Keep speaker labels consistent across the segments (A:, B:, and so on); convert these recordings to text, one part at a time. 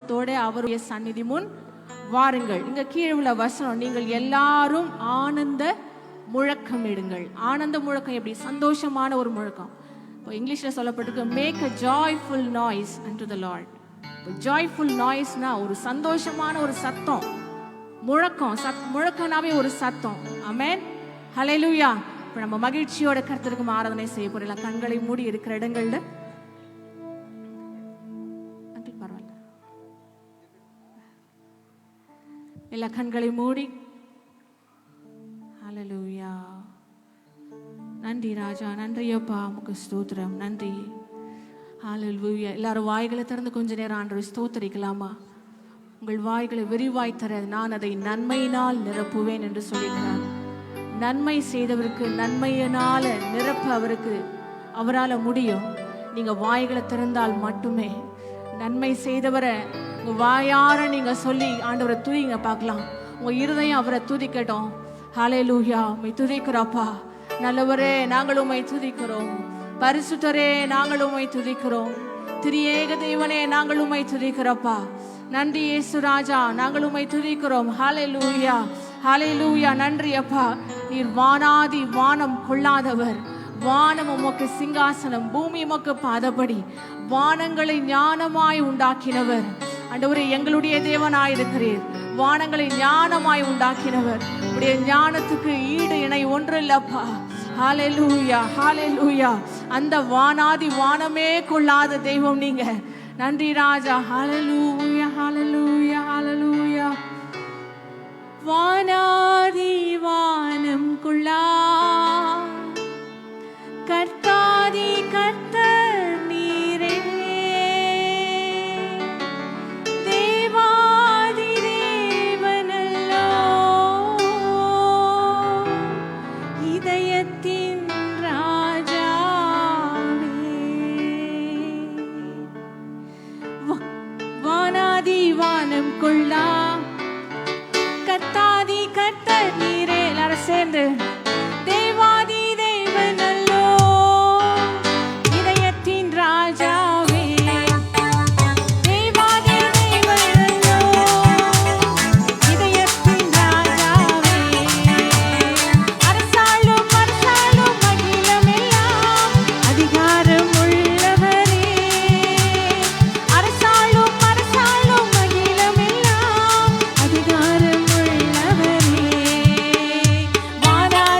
A: சத்தத்தோட அவருடைய சந்நிதி முன் வாருங்கள். இங்க கீழே உள்ள வசனம், நீங்கள் எல்லாரும் ஆனந்த முழக்கம் இடுங்கள். ஆனந்த முழக்கம் எப்படி? சந்தோஷமான ஒரு முழக்கம். இப்போ இங்கிலீஷ்ல சொல்லப்பட்டிருக்கு, make a joyful noise unto the Lord. Joyful நாய்ஸ்னா ஒரு சந்தோஷமான ஒரு சத்தம், முழக்கம். முழக்கம்னாவே ஒரு சத்தம். ஆமென், ஹல்லேலூயா. இப்போ நம்ம மகிழ்ச்சியோட கர்த்தருக்கு ஆராதனை செய்ய போறோம். கண்களை மூடி இருக்கிற இடங்கள்ல பரவாயில்ல, எல்லா கண்களை மூடி. ஹல்லேலூயா. நன்றி ராஜா, நன்றி அப்பா, உமக்கு ஸ்தோத்திரம், நன்றி. ஹல்லேலூயா. எல்லாரும் வாய்களை திறந்து கொஞ்ச நேரம் ஆண்டவரை ஸ்தோத்தரிக்கலாமா? உங்கள் வாய்களை விரிவாய் தர நான் அதை நன்மையினால் நிரப்புவேன் என்று சொல்லிக்கிறார். நன்மை செய்தவருக்கு நன்மையினால நிரப்ப அவரால் முடியும். நீங்க வாய்களை திறந்தால் மட்டுமே. நன்மை செய்தவரை உங்க வாயார நீங்க சொல்லி ஆண்டவரை துதிங்க பார்க்கலாம். உங்க இருதயம் அவரை துதிக்கட்டும். ஹல்லேலூயா. உம்மை துதிக்கிறோப்பா. நல்லவரே, நாங்கள் உம்மை துதிக்கிறோம். பரிசுத்தரே, நாங்கள் உம்மை துதிக்கிறோம். திரியேக தேவனே, நாங்கள் உம்மை துதிக்கிறோப்பா. நன்றி இயேசு ராஜா, நாங்கள் உம்மை துதிக்கிறோம். ஹல்லேலூயா, ஹல்லேலூயா. நன்றி அப்பா. நீர் வானாதி வானம் கொள்ளாதவர். வானம் உமக்கு சிங்காசனம், பூமி உமக்கு பாதபடி. வானங்களை ஞானமாய் உண்டாக்கினவர். ஆண்டவரே, எங்களுடைய தேவனாயிருக்கிறீர். வானங்களை ஞானமாய் உண்டாக்கினவர். உடைய ஞானத்துக்கு ஈடு இணை ஒன்று இல்லப்பா. ஹல்லேலூயா, ஹல்லேலூயா. அந்த வானாதி வானமே கொள்ளாத தெய்வம் நீங்க. நன்றி ராஜா. ஹல்லேலூயா, ஹல்லேலூயா, ஹல்லேலூயா. வானாதி வானம் கொள்ளா கர்த்தாதி கர்த்தர் நீரே. தேவாதி தேவனல்லோ, இதயத்தின் ராஜாவே. வானாதி வானம் கொள்ளா கர்த்தாதி கர்த்தர் நீரே. எல்லாரும் சேர்ந்து, தேவாதி தேவனல்லோ, இதயத்தின் ராஜாவே. தேவாதி தேவனல்லோ, இதயத்தின் ராஜாவே. அரசாளும் அரசாளும் அகிலமெல்லாம் அதிகாரம் உள்ளவரே. அரசாளும் அரசாளும் அகிலமெல்லாம் அதிகாரம் உள்ளவரே. வானாதி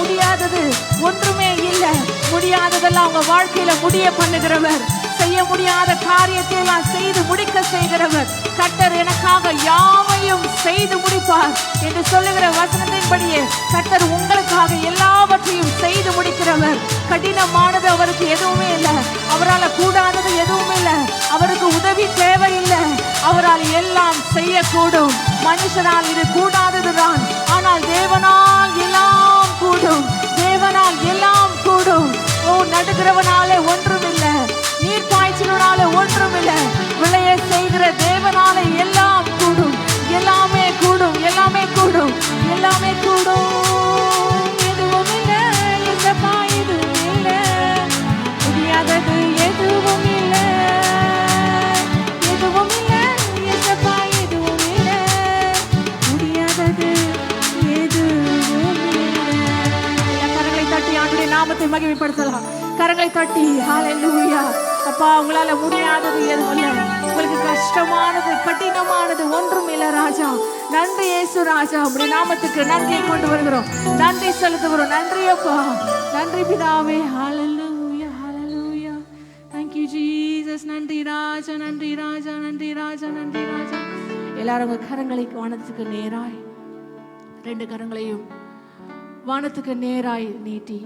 A: முடியாதது ஒன்றுமே இல்லை. முடியாததெல்லாம் உங்க வாழ்க்கையில முடிய பண்ணுகிறவர், செய்ய முடியாத காரியத்தை எல்லாம் செய்து முடிக்க செய்கிறவர். கர்த்தர் எனக்காக யாவையும் செய்து முடிப்பார் என்று சொல்லுகிற வசனத்தின்படியே கர்த்தர் உங்களுக்காக எல்லாவற்றையும் செய்து முடிக்கிறவர். கடினமானது அவருக்கு எதுவுமே இல்லை, அவரால் கூடாதது எதுவுமே இல்லை, அவருக்கு உதவி தேவையில்லை. அவரால் எல்லாம் செய்யக்கூடும். மனுஷனால் இது கூடாததுதான், ஆனால் தேவனால் எல்லாம் கூடும். தேவனால் எல்லாம் கூடும். ஓ, நடுகிறவனாலே ஒன்றுமில்லை, நீர் பாய்ச்சலுனாலே ஒன்றுமில்லை, விளைய செய்கிற தேவனாலே எல்லாம் கூடும். எல்லாமே கூடும், எல்லாமே கூடும், எல்லாமே கூடும். எதுவும் இல்லை எசப்பா, எதுவும் இல்லை, முடியாதது எதுவும் இல்லை, எதுவும் இல்லை எசப்பா, எதுவும் இல்லை, முடியாதது எதுவும் இல்லை. கரங்களை தட்டி ஆண்டுடைய நாமத்தை மகிமைப்படுத்தலாம். கரங்களை தட்டி ஹல்லேலூயா. அப்பா, உங்களால முடியாதது எதுவும் இல்லை, உங்களுக்கு கஷ்டமானது கடினமானது ஒன்றும் இல்லை ராஜா. நன்றி இயேசு ராஜா, உம்முடைய நாமத்துக்கு நன்றியை கொண்டு வருகிறோம், நன்றி செலுத்துகிறோம். நன்றி அப்பா, நன்றி பிதாவே. ஹல்லேலூயா, ஹல்லேலூயா. Thank you Jesus. நன்றி ராஜா, நன்றி ராஜா, நன்றி ராஜா, நன்றி ராஜா. எல்லாரும் உங்க கரங்களை வானத்துக்கு நேராய், ரெண்டு கரங்களையும் வானத்துக்கு நேராய் நீட்டி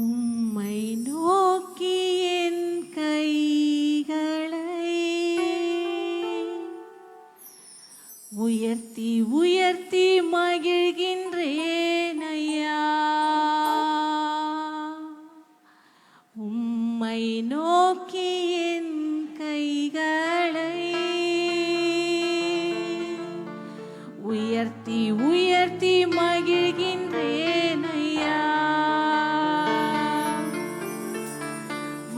A: உம்மை நோக்கி என் கைகளை உயர்த்தி உயர்த்தி மகிழ்கின்றேன் ஐயா. உம்மை நோக்கி என் கைகளை உயர்த்தி உயர்த்தி மகிழ்கின்றேன் ஐயா.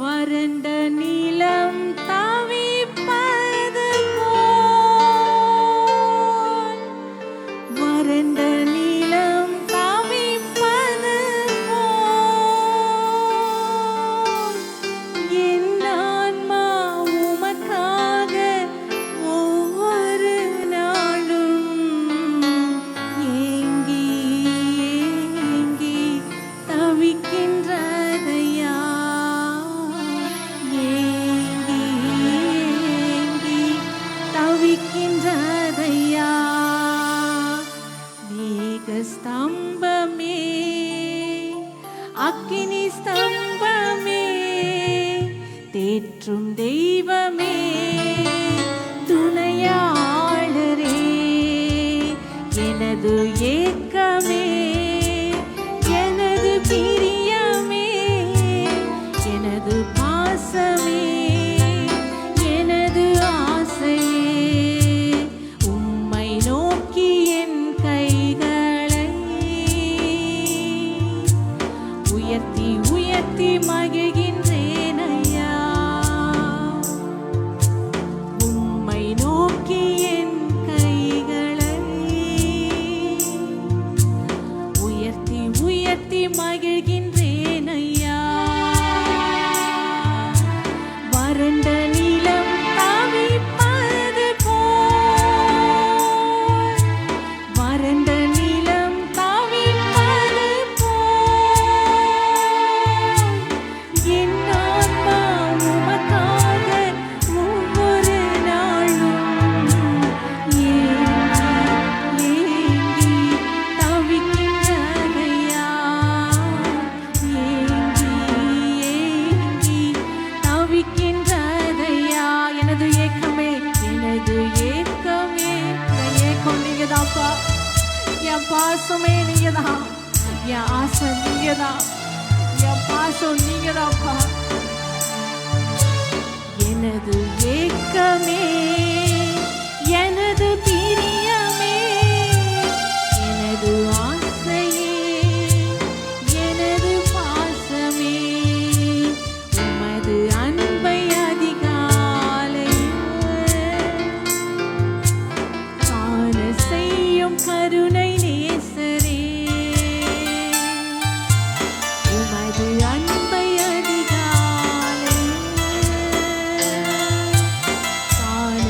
A: வறண்ட நிலம் தவிப்பது போல், வறண்ட நிலம் தவிப்பது போல், என் ஆன்மா உமக்காக ஒவ்வொரு நாளும் ஏங்கி ஏங்கி தவிக்கின்றதையா. தவிக்கின்றதையா. மேக ஸ்தம்பமே, அக்கினி ஸ்தம்பமே, தேற்றும் தெய்வமே, துணையாளரே, எனது ஏக்கமே, எனது பிரியமே, எனது பாசமே, எனது ஆசையே, உம்மை நோக்கி என் கைகளை உயர்த்தி உயர்த்தி மகிழ்கின்றேன் ஐயா. உம்மை நோக்கி என் கைகளை உயர்த்தி உயர்த்தி மகிழ்கின்றேன் ஐயா. வறண்ட நிலம் தவிப்பது போல், வறண்ட நிலம் தவிப்பது போல், என் ஆன்மா உமக்காக ஒவ்வொரு நாளும் ஏங்கி ஏங்கி தவிக்கின்றதையா. ஏங்கி ஏங்கி தவிக்கின்றதையா. எனது ஏக்கமே, எனது ஏக்கமே, என் ஏக்கம் நீங்கதான்ப்பா, என் பாசமே நீங்கதான், என் ஆசை நீங்கதான், என் பாசம் நீங்கதான்ப்பா. எனது ஏக்கமே, எனது பிரியமே, எனது ஆசையே, எனது பாசமே, உமது அன்பை அதிகாலையில் காண செய்யும் கருணை நேசரே, உமது அன்பை அதிகாலையில் காண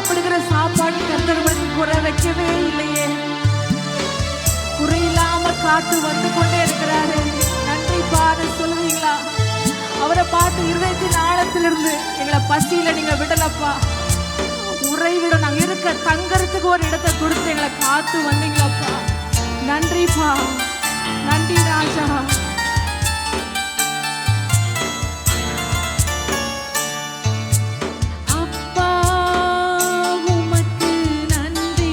A: சாப்பிடுகிற சாப்பாடு கர்த்தர்களுக்கு குறை வைக்கவே இல்லையே. குறையில்லாம காத்து வந்து கொண்டே இருக்கிறாரு. நன்றி பாடு சொல்லுவீங்களா? அவரை பார்த்து இருதயத்தின் ஆழத்திலிருந்து எங்களை பசியில நீங்க விடலப்பா, உறைவிட நாங்க இருக்க தங்கறதுக்கு ஒரு இடத்தை கொடுத்து எங்களை காத்து வந்தீங்களப்பா. நன்றிப்பா, நன்றி ராஜா. அப்பா உமக்கு நன்றி,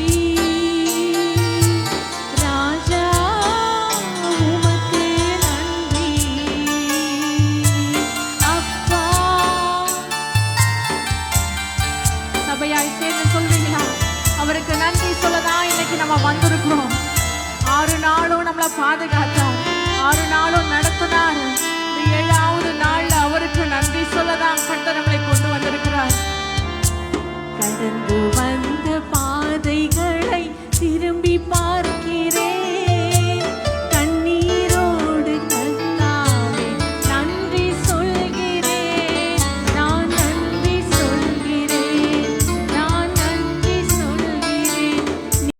A: ராஜா உமக்கு நன்றி. அப்பா சபையாய் சேர்ந்து சொல்வீங்களா? அவருக்கு நன்றி சொல்லதான் இன்னைக்கு நம்ம வந்திருக்கிறோம். 6 நாளும் நம்மளை பாதுகாத்தார், 6 நாளும் நடத்தினார். இந்த 7வது நாள்ல அவருக்கு நன்றி சொல்லதான் கர்த்தர் நம்மளை கொண்டு வந்திருக்கிறார். கடந்து வந்த பாதைகள்